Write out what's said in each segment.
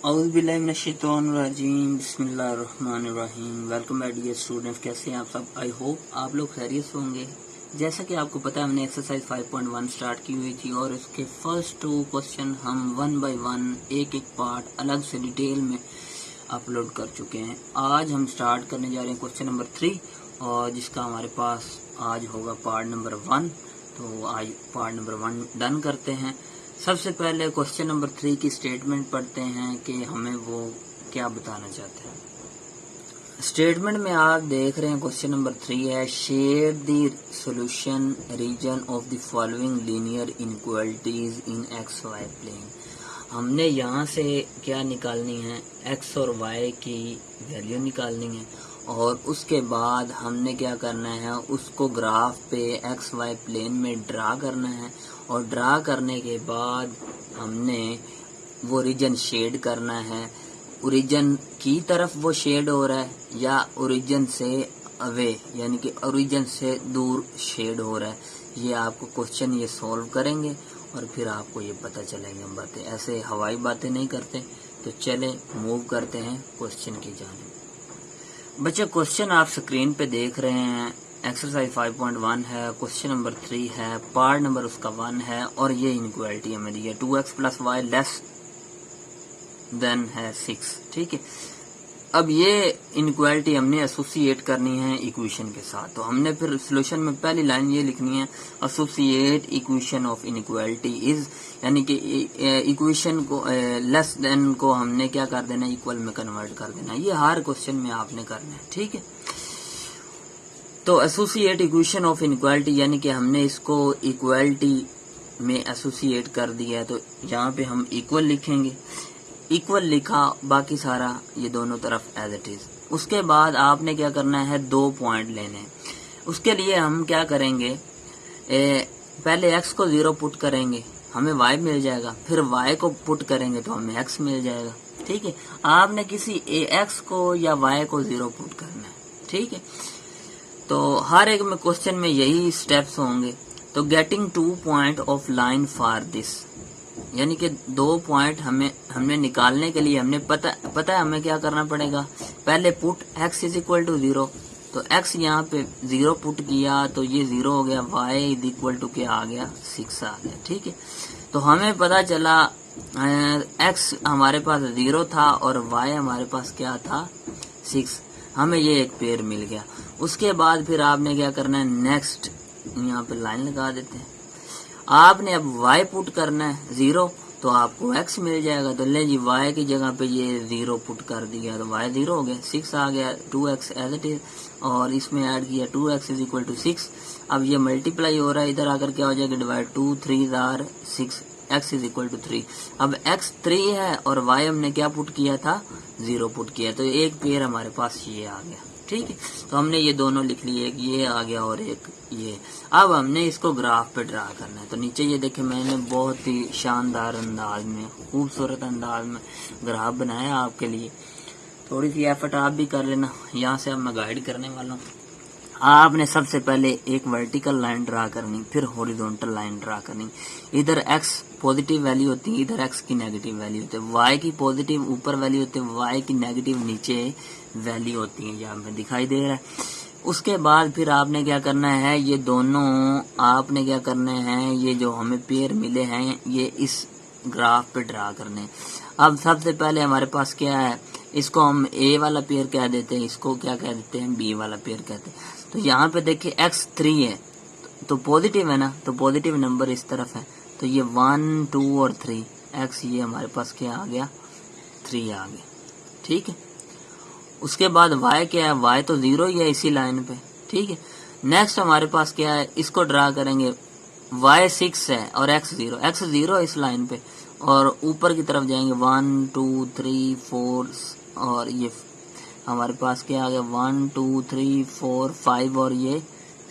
औज़ुबिल्लाहिमिनश्शैतानिर्रजीम बिस्मिल्लाहिर्रहमानिर्रहीम। Welcome my dear students, कैसे हैं आप सब। आई होप आप लोग खैरियत से होंगे। जैसा कि आपको पता है हमने एक्सरसाइज 5.1 स्टार्ट की हुई थी और इसके फर्स्ट 2 क्वेश्चन हम 1 बाय 1 एक एक पार्ट अलग से डिटेल में अपलोड कर चुके हैं। आज हम स्टार्ट करने जा रहे हैं क्वेश्चन नंबर 3 और जिसका हमारे पास आज होगा पार्ट नंबर 1। तो आज पार्ट नंबर 1 डन करते हैं। सबसे पहले क्वेश्चन नंबर 3 की स्टेटमेंट पढ़ते हैं कि हमें वो क्या बताना चाहते हैं। स्टेटमेंट में आप देख रहे हैं क्वेश्चन नंबर 3 है share the solution region of the following linear inequalities in X Y plane. हमने यहाँ से क्या निकालनी है, एक्स और वाई की वैल्यू निकालनी है और उसके बाद हमने क्या करना है, उसको ग्राफ पे एक्स वाई प्लेन में ड्रा करना है और ड्रा करने के बाद हमने वो रीजन शेड करना है। ओरिजिन की तरफ वो शेड हो रहा है या ओरिजिन से अवे यानी कि ओरिजिन से दूर शेड हो रहा है, ये आपको क्वेश्चन ये सॉल्व करेंगे और फिर आपको ये पता चलेंगे। हम बातें ऐसे हवाई बातें नहीं करते। तो चले मूव करते हैं क्वेश्चन की जानिब। बच्चे क्वेश्चन आप स्क्रीन पे देख रहे हैं, एक्सरसाइज 5.1 है, क्वेश्चन नंबर 3 है, पार्ट नंबर उसका 1 है और ये इनइक्वालिटी हमें दी है 2x + y लेस देन है 6। ठीक है, अब ये इनइक्वालिटी हमने एसोसिएट करनी है इक्वेशन के साथ। तो हमने फिर सॉल्यूशन में पहली लाइन ये लिखनी है, associate equation of inequality is, यानी कि इक्वेशन को लेस देन को हमने क्या कर देना, इक्वल में कन्वर्ट कर देना। ये हर क्वेश्चन में आपने करना है। ठीक है, तो एसोसिएट इक्वेशन ऑफ इनइक्वालिटी यानी कि हमने इसको इक्वालिटी में एसोसिएट कर दिया है। तो यहाँ पे हम इक्वल लिखेंगे, इक्वल लिखा, बाकी सारा ये दोनों तरफ एज इट इज। उसके बाद आपने क्या करना है, 2 पॉइंट लेने हैं। उसके लिए हम क्या करेंगे, पहले x को 0 पुट करेंगे, हमें y मिल जाएगा, फिर y को पुट करेंगे तो हमें x मिल जाएगा। ठीक है, आपने किसी x को या y को 0 पुट करना है। ठीक है, तो हर एक में क्वेश्चन में यही स्टेप्स होंगे। तो getting 2 point of line for this, यानी कि 2 पॉइंट हमने निकालने के लिए हमने पता है हमें क्या करना पड़ेगा। पहले पुट x = 0, तो x यहाँ पे 0 पुट किया तो ये 0 हो गया, y = क्या आ गया, 6 आ गया। ठीक है, तो हमें पता चला x हमारे पास 0 था और y हमारे पास क्या था, 6। हमें ये एक पेयर मिल गया। उसके बाद फिर आपने क्या करना है, नेक्स्ट यहाँ पे लाइन लगा देते हैं। आपने अब y पुट करना है 0, तो आपको x मिल जाएगा। तो ले जी, y की जगह पे ये 0 पुट कर दिया तो y 0 हो गया, 6 आ गया, 2x एज इट इज, और इसमें ऐड किया 2x = 6। अब ये मल्टीप्लाई हो रहा है, इधर आकर क्या हो जाएगा, डिवाइड, 2 3 आर 6, x = 3। अब x 3 है और y हमने क्या पुट किया था, 0 पुट किया, तो एक पेयर हमारे पास ये आ गया। ठीक है, तो हमने ये दोनों लिख लिए, एक ये आ गया और एक ये। अब हमने इसको ग्राफ पे ड्रा करना है। तो नीचे ये देखें, मैंने बहुत ही शानदार अंदाज में, खूबसूरत अंदाज में ग्राफ बनाया आपके लिए। थोड़ी सी एफर्ट आप भी कर लेना, यहाँ से अब मैं गाइड करने वाला हूँ। आपने सबसे पहले एक वर्टिकल लाइन ड्रा करनी, फिर हॉरिजॉन्टल लाइन ड्रा करनी। इधर x पॉजिटिव वैल्यू होती है, इधर x की नेगेटिव वैल्यू होती है, y की पॉजिटिव ऊपर वैल्यू होती है, y की नेगेटिव नीचे वैल्यू होती है, यहाँ पे दिखाई दे रहा है। उसके बाद फिर आपने क्या करना है, ये दोनों आपने क्या करने हैं, ये जो हमें पेयर मिले हैं ये इस ग्राफ पे ड्रा करने। अब सबसे पहले हमारे पास क्या है, इसको हम a वाला पेयर कह देते हैं, इसको क्या कह देते हैं, b वाला पेयर कहते हैं। तो यहाँ पे देखिए x 3 है तो पॉजिटिव है ना, तो पॉजिटिव नंबर इस तरफ है, तो ये 1 2 और 3, x ये हमारे पास क्या आ गया, 3 आ गया। ठीक है, उसके बाद y क्या है, y तो 0 ही है इसी लाइन पे। ठीक है, नेक्स्ट हमारे पास क्या है, इसको ड्रा करेंगे, y 6 है और x 0 है इस लाइन पे, और ऊपर की तरफ जाएंगे 1 2 3 4 और ये हमारे पास क्या आ गया, 1 2 3 4 5 और ये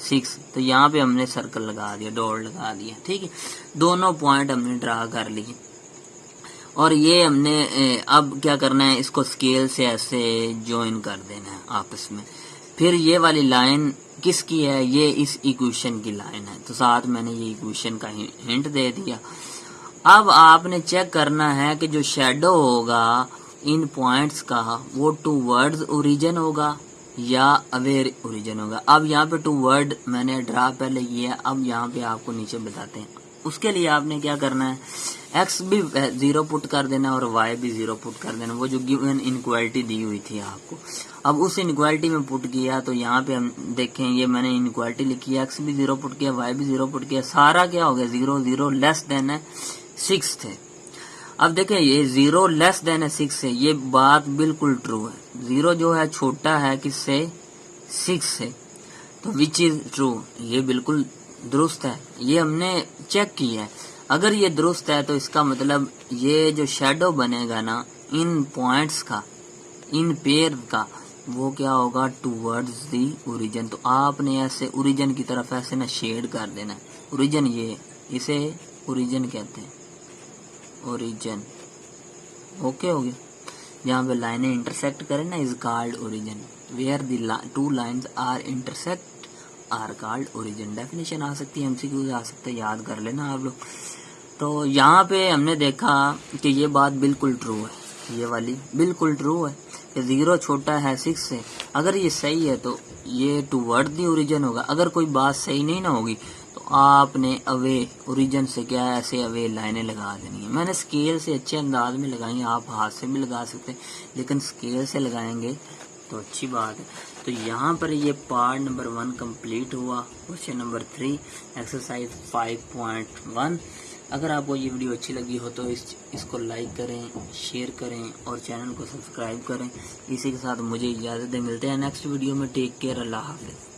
6। तो यहाँ पे हमने सर्कल लगा दिया, डॉट लगा दिया। ठीक है, दोनों पॉइंट हमने ड्रा कर लिए और ये हमने अब क्या करना है, इसको स्केल से ऐसे ज्वाइन कर देना है आपस में। फिर ये वाली लाइन किसकी है, ये इस इक्वेशन की लाइन है, तो साथ मैंने ये इक्वेशन का हिंट दे दिया। अब आपने चेक करना है कि जो शेडो होगा इन पॉइंट्स का वो टूवर्ड्स ओरिजिन होगा या अवे ओरिजिन होगा। अब यहाँ पे टूवर्ड मैंने ड्रा पहले किया, अब यहाँ पे आपको नीचे बताते हैं। उसके लिए आपने क्या करना है, एक्स भी 0 पुट कर देना और वाई भी 0 पुट कर देना, वो जो गिवन इनक्वालिटी दी हुई थी आपको। अब उस इनक्वालिटी में पुट किया तो यहाँ पे हम देखें, ये मैंने इनक्वालिटी लिखी है, एक्स भी 0 पुट किया, वाई भी 0 पुट किया, सारा क्या हो गया 0 0 लेस देन है 6 थे। अब देखें ये 0 लेस देन है 6 है, ये बात बिल्कुल ट्रू है। 0 जो है छोटा है किससे, 6 से, तो विच इज ट्रू, ये बिल्कुल दुरुस्त है, ये हमने चेक किया है। अगर ये दुरुस्त है तो इसका मतलब ये जो शेडो बनेगा ना इन पॉइंट्स का, इन पेयर का, वो क्या होगा टूवर्ड्स दी ओरिजिन। तो आपने ऐसे ओरिजिन की तरफ ऐसे ना शेड कर देना है। ओरिजिन ये, इसे ओरिजिन कहते हैं, ओरिजिन। ओके हो गया। जहाँ पे लाइनें इंटरसेक्ट करें ना is called origin, where the 2 lines are intersect are called origin. Definition आ सकती है, एमसीक्यूज आ सकते हैं, याद कर लेना आप लोग। तो यहाँ पे हमने देखा कि ये बात बिल्कुल ट्रू है, ये वाली बिल्कुल ट्रू है कि 0 छोटा है 6 से। अगर ये सही है तो ये टूवर्ड दी ओरिजिन होगा। अगर कोई बात सही नहीं ना होगी तो आपने अवे ओरिजिन से क्या है, ऐसे अवे लाइनें लगा देनी है। मैंने स्केल से अच्छे अंदाज में लगाई, आप हाथ से भी लगा सकते हैं, लेकिन स्केल से लगाएंगे तो अच्छी बात है। तो यहाँ पर ये पार्ट नंबर 1 कंप्लीट हुआ। Question number 3 exercise 5.1। अगर आपको ये वीडियो अच्छी लगी हो तो इसको लाइक करें, शेयर करें और चैनल को सब्सक्राइब करें। इसी के साथ मुझे इजाज़त दें, मिलते हैं नेक्स्ट वीडियो में। टेक केयर, अल्लाह हाफिज़।